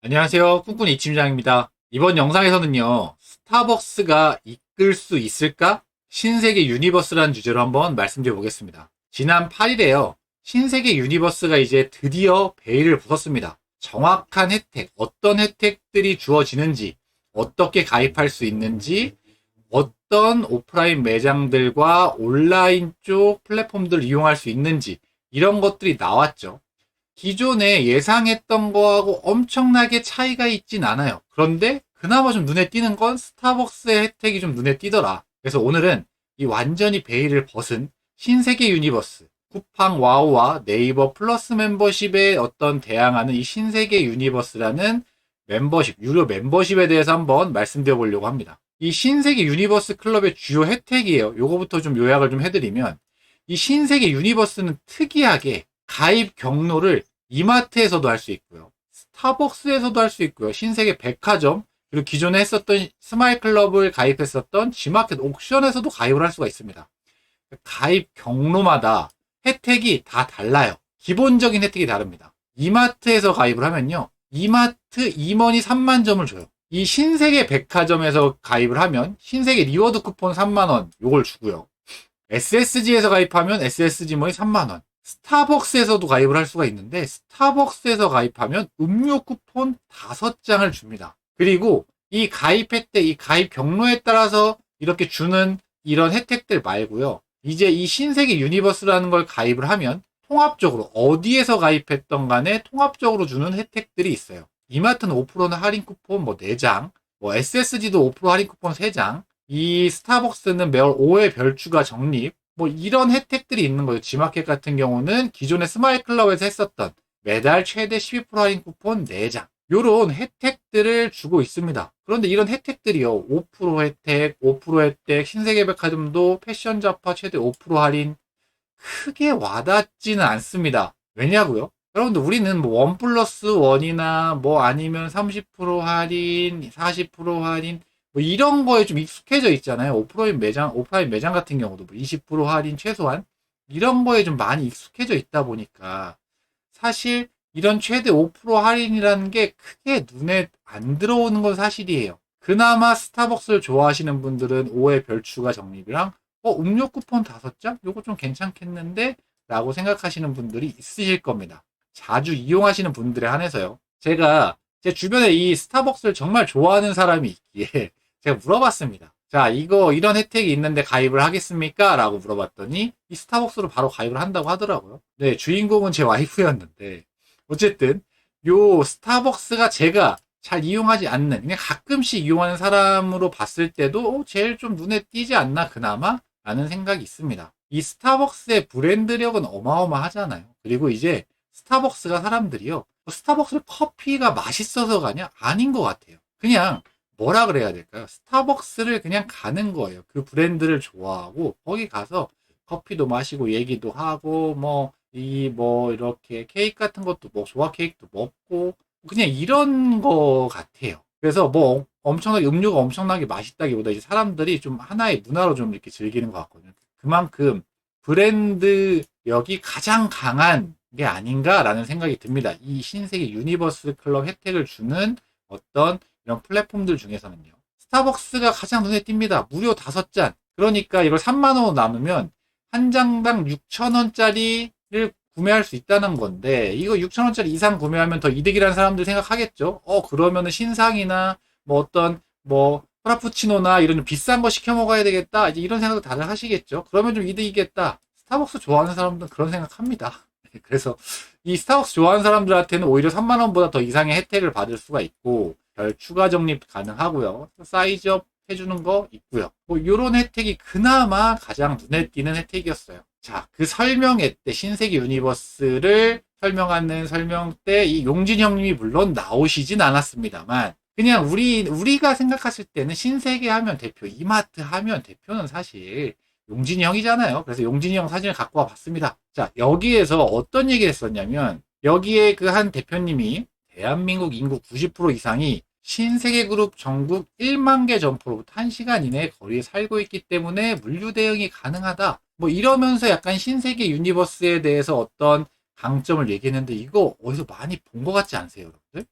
안녕하세요. 꿈꾸는 이팀장입니다. 이번 영상에서는요, 스타벅스가 이끌 수 있을까? 신세계 유니버스라는 주제로 한번 말씀드려 보겠습니다. 지난 8일에요, 신세계 유니버스가 이제 드디어 베일을 벗었습니다. 정확한 혜택, 어떤 혜택들이 주어지는지, 어떻게 가입할 수 있는지, 어떤 오프라인 매장들과 온라인 쪽 플랫폼들을 이용할 수 있는지, 이런 것들이 나왔죠. 기존에 예상했던 거하고 엄청나게 차이가 있진 않아요. 그런데 그나마 좀 눈에 띄는 건 스타벅스의 혜택이 좀 눈에 띄더라. 그래서 오늘은 이 완전히 베일을 벗은 신세계 유니버스, 쿠팡 와우와 네이버 플러스 멤버십에 어떤 대항하는 이 신세계 유니버스라는 멤버십, 유료 멤버십에 대해서 한번 말씀드려 보려고 합니다. 이 신세계 유니버스 클럽의 주요 혜택이에요. 요거부터 좀 요약을 좀 해드리면, 이 신세계 유니버스는 특이하게 가입 경로를 이마트에서도 할 수 있고요. 스타벅스에서도 할 수 있고요. 신세계 백화점, 그리고 기존에 했었던 스마일클럽을 가입했었던 G마켓 옥션에서도 가입을 할 수가 있습니다. 가입 경로마다 혜택이 다 달라요. 기본적인 혜택이 다릅니다. 이마트에서 가입을 하면요, 이마트 임원이 3만 점을 줘요. 이 신세계 백화점에서 가입을 하면 신세계 리워드 쿠폰 3만원 요걸 주고요. SSG에서 가입하면 SSG 모이 3만원. 스타벅스에서도 가입을 할 수가 있는데, 스타벅스에서 가입하면 음료 쿠폰 5장을 줍니다. 그리고 이 가입 혜택, 이 가입 경로에 따라서 이렇게 주는 이런 혜택들 말고요, 이제 이 신세계 유니버스라는 걸 가입을 하면 통합적으로 어디에서 가입했던 간에 통합적으로 주는 혜택들이 있어요. 이마트는 5%는 할인 쿠폰 4장, SSG도 5% 할인 쿠폰 3장, 이 스타벅스는 매월 5회 별추가 적립, 이런 혜택들이 있는 거예요. G마켓 같은 경우는 기존의 스마일클럽에서 했었던 매달 최대 12% 할인 쿠폰 4장. 요런 혜택들을 주고 있습니다. 그런데 이런 혜택들이요, 5% 혜택, 5% 혜택, 신세계백화점도 패션 잡화 최대 5% 할인, 크게 와닿지는 않습니다. 왜냐고요? 여러분들, 우리는 원 플러스 원이나 아니면 30% 할인, 40% 할인, 이런 거에 좀 익숙해져 있잖아요. 오프라인 매장 같은 경우도 20% 할인 최소한, 이런 거에 좀 많이 익숙해져 있다 보니까 사실 이런 최대 5% 할인이라는 게 크게 눈에 안 들어오는 건 사실이에요. 그나마 스타벅스를 좋아하시는 분들은 5회 별추가 적립이랑 음료 쿠폰 5장? 요거 좀 괜찮겠는데? 라고 생각하시는 분들이 있으실 겁니다. 자주 이용하시는 분들에 한해서요. 제가 제 주변에 이 스타벅스를 정말 좋아하는 사람이 있기에 제가 물어봤습니다. 자, 이런 혜택이 있는데 가입을 하겠습니까? 라고 물어봤더니 이 스타벅스로 바로 가입을 한다고 하더라고요. 네, 주인공은 제 와이프였는데, 어쨌든 요 스타벅스가 제가 잘 이용하지 않는, 그냥 가끔씩 이용하는 사람으로 봤을 때도 제일 좀 눈에 띄지 않나 그나마? 라는 생각이 있습니다. 이 스타벅스의 브랜드력은 어마어마하잖아요. 그리고 이제 스타벅스가 사람들이요, 스타벅스 커피가 맛있어서 가냐? 아닌 것 같아요. 그냥 뭐라 그래야 될까요? 스타벅스를 그냥 가는 거예요. 그 브랜드를 좋아하고 거기 가서 커피도 마시고 얘기도 하고 이렇게 케이크 같은 것도 조각 케이크도 먹고 그냥 이런 거 같아요. 그래서 엄청나게 음료가 엄청나게 맛있다기보다 이제 사람들이 좀 하나의 문화로 좀 이렇게 즐기는 것 같거든요. 그만큼 브랜드력이 가장 강한 게 아닌가라는 생각이 듭니다. 이 신세계 유니버스 클럽 혜택을 주는 어떤 이런 플랫폼들 중에서는요, 스타벅스가 가장 눈에 띕니다. 무료 5잔. 그러니까 이걸 3만원으로 나누면 한 장당 6천원짜리를 구매할 수 있다는 건데, 이거 6천원짜리 이상 구매하면 더 이득이라는 사람들 생각하겠죠. 그러면은 신상이나 프라푸치노나 이런 좀 비싼 거 시켜 먹어야 되겠다, 이제 이런 생각도 다들 하시겠죠. 그러면 좀 이득이겠다. 스타벅스 좋아하는 사람들은 그런 생각합니다. 그래서 이 스타벅스 좋아하는 사람들한테는 오히려 3만원보다 더 이상의 혜택을 받을 수가 있고, 별 추가 적립 가능하고요. 사이즈업 해주는 거 있고요. 요런 혜택이 그나마 가장 눈에 띄는 혜택이었어요. 자, 그 설명회 때 신세계 유니버스를 설명하는 설명 때 이 용진 형님이 물론 나오시진 않았습니다만, 그냥 우리가 생각했을 때는 신세계 하면 대표, 이마트 하면 대표는 사실 용진이 형이잖아요. 그래서 용진이 형 사진을 갖고 와 봤습니다. 자, 여기에서 어떤 얘기를 했었냐면, 여기에 그 한 대표님이 대한민국 인구 90% 이상이 신세계그룹 전국 1만 개 점포로부터 1시간 이내에 거리에 살고 있기 때문에 물류 대응이 가능하다. 이러면서 약간 신세계 유니버스에 대해서 어떤 강점을 얘기했는데 이거 어디서 많이 본 것 같지 않으세요, 여러분들?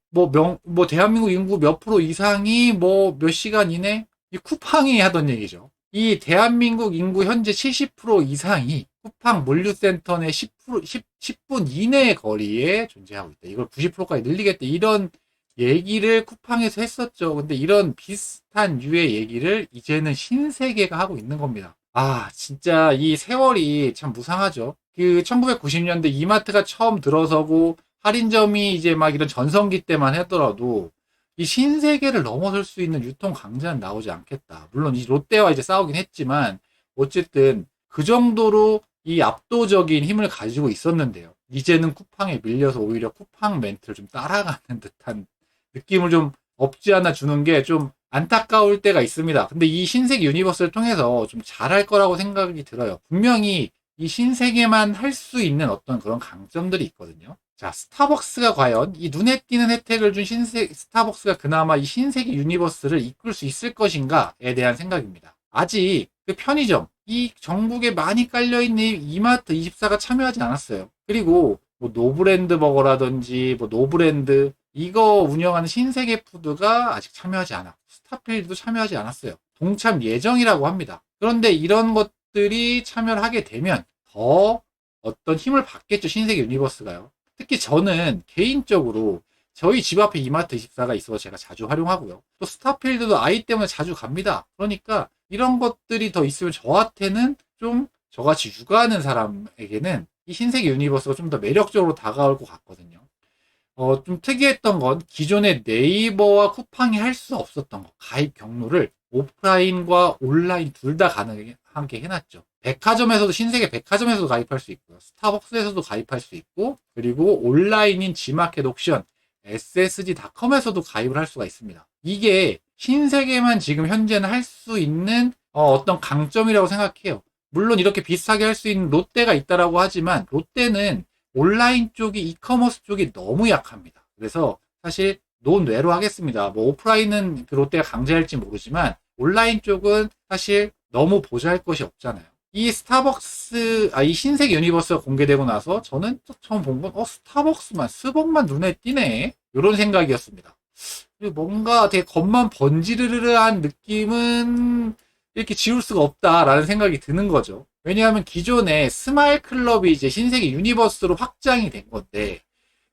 뭐 대한민국 인구 몇 프로 이상이 뭐 몇 시간 이내 이 쿠팡이 하던 얘기죠. 이 대한민국 인구 현재 70% 이상이 쿠팡 물류센터 내 10분 이내의 거리에 존재하고 있다. 이걸 90%까지 늘리겠다. 이런 얘기를 쿠팡에서 했었죠. 근데 이런 비슷한 유의 얘기를 이제는 신세계가 하고 있는 겁니다. 아, 진짜 이 세월이 참 무상하죠. 그 1990년대 이마트가 처음 들어서고 할인점이 이제 막 이런 전성기 때만 하더라도 이 신세계를 넘어설 수 있는 유통 강자는 나오지 않겠다. 물론 이 롯데와 이제 싸우긴 했지만 어쨌든 그 정도로 이 압도적인 힘을 가지고 있었는데요. 이제는 쿠팡에 밀려서 오히려 쿠팡 멘트를 좀 따라가는 듯한 느낌을 좀 없지 않아 주는 게 좀 안타까울 때가 있습니다. 근데 이 신세계 유니버스를 통해서 좀 잘할 거라고 생각이 들어요. 분명히 이 신세계만 할 수 있는 어떤 그런 강점들이 있거든요. 자, 스타벅스가 과연 이 눈에 띄는 혜택을 준 스타벅스가 그나마 이 신세계 유니버스를 이끌 수 있을 것인가에 대한 생각입니다. 아직 그 편의점, 이 전국에 많이 깔려있는 이마트 24가 참여하지 않았어요. 그리고 뭐 노브랜드 버거라든지 뭐 노브랜드 이거 운영하는 신세계 푸드가 아직 참여하지 않았고 스타필드도 참여하지 않았어요. 동참 예정이라고 합니다. 그런데 이런 것들이 참여를 하게 되면 더 어떤 힘을 받겠죠, 신세계 유니버스가요. 특히 저는 개인적으로 저희 집 앞에 이마트 24가 있어서 제가 자주 활용하고요. 또 스타필드도 아이 때문에 자주 갑니다. 그러니까 이런 것들이 더 있으면 저한테는 좀 저같이 육아하는 사람에게는 이 신세계 유니버스가 좀 더 매력적으로 다가올 것 같거든요. 좀 특이했던 건 기존의 네이버와 쿠팡이 할 수 없었던 거. 가입 경로를 오프라인과 온라인 둘 다 가능하게 해놨죠. 백화점에서도 신세계 백화점에서도 가입할 수 있고요. 스타벅스에서도 가입할 수 있고 그리고 온라인인 지마켓 옥션 ssg.com에서도 가입을 할 수가 있습니다. 이게 신세계만 지금 현재는 할 수 있는 어떤 강점이라고 생각해요. 물론 이렇게 비슷하게 할 수 있는 롯데가 있다라고 하지만 롯데는 온라인 쪽이 이커머스 쪽이 너무 약합니다. 그래서 사실 논외로 하겠습니다. 뭐 오프라인은 그 롯데가 강제할지 모르지만 온라인 쪽은 사실 너무 보잘 것이 없잖아요. 이 이 신세계 유니버스가 공개되고 나서 저는 처음 본 건 스벅만 눈에 띄네. 이런 생각이었습니다. 그리고 뭔가 되게 겉만 번지르르한 느낌은 이렇게 지울 수가 없다라는 생각이 드는 거죠. 왜냐하면 기존에 스마일 클럽이 이제 신세계 유니버스로 확장이 된 건데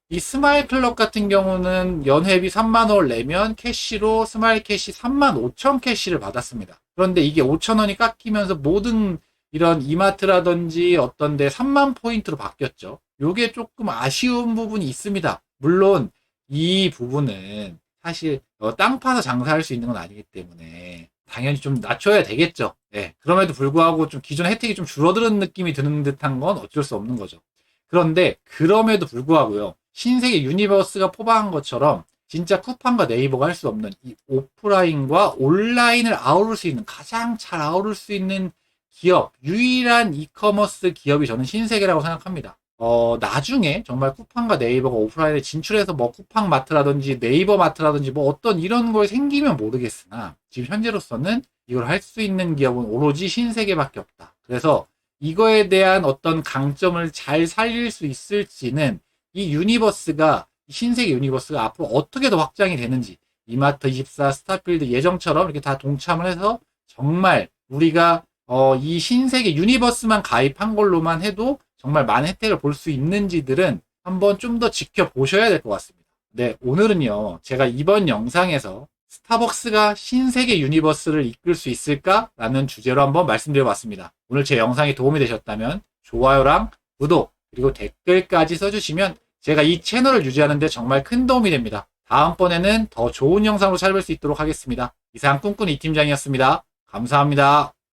이 스마일 클럽 같은 경우는 연회비 3만 원 내면 캐시로 스마일 캐시 3만 5천 캐시를 받았습니다. 그런데 이게 5천 원이 깎이면서 모든 이런 이마트라든지 어떤 데 3만 포인트로 바뀌었죠. 요게 조금 아쉬운 부분이 있습니다. 물론 이 부분은 사실 땅 파서 장사할 수 있는 건 아니기 때문에 당연히 좀 낮춰야 되겠죠. 네, 그럼에도 불구하고 좀 기존 혜택이 좀 줄어드는 느낌이 드는 듯한 건 어쩔 수 없는 거죠. 그런데 그럼에도 불구하고요. 신세계 유니버스가 포방한 것처럼 진짜 쿠팡과 네이버가 할 수 없는 이 오프라인과 온라인을 아우를 수 있는 가장 잘 아우를 수 있는 기업, 유일한 이커머스 기업이 저는 신세계라고 생각합니다. 나중에 정말 쿠팡과 네이버가 오프라인에 진출해서 뭐 쿠팡 마트라든지 네이버 마트라든지 뭐 어떤 이런 걸 생기면 모르겠으나 지금 현재로서는 이걸 할 수 있는 기업은 오로지 신세계밖에 없다. 그래서 이거에 대한 어떤 강점을 잘 살릴 수 있을지는 이 유니버스가, 신세계 유니버스가 앞으로 어떻게 더 확장이 되는지 이마트 24, 스타필드 예정처럼 이렇게 다 동참을 해서 정말 우리가 이 신세계 유니버스만 가입한 걸로만 해도 정말 많은 혜택을 볼 수 있는지들은 한번 좀 더 지켜보셔야 될 것 같습니다. 네, 오늘은요, 제가 이번 영상에서 스타벅스가 신세계 유니버스를 이끌 수 있을까? 라는 주제로 한번 말씀드려봤습니다. 오늘 제 영상이 도움이 되셨다면 좋아요랑 구독, 그리고 댓글까지 써주시면 제가 이 채널을 유지하는 데 정말 큰 도움이 됩니다. 다음번에는 더 좋은 영상으로 찾아뵐 수 있도록 하겠습니다. 이상 꿈꾸는 이팀장이었습니다. 감사합니다.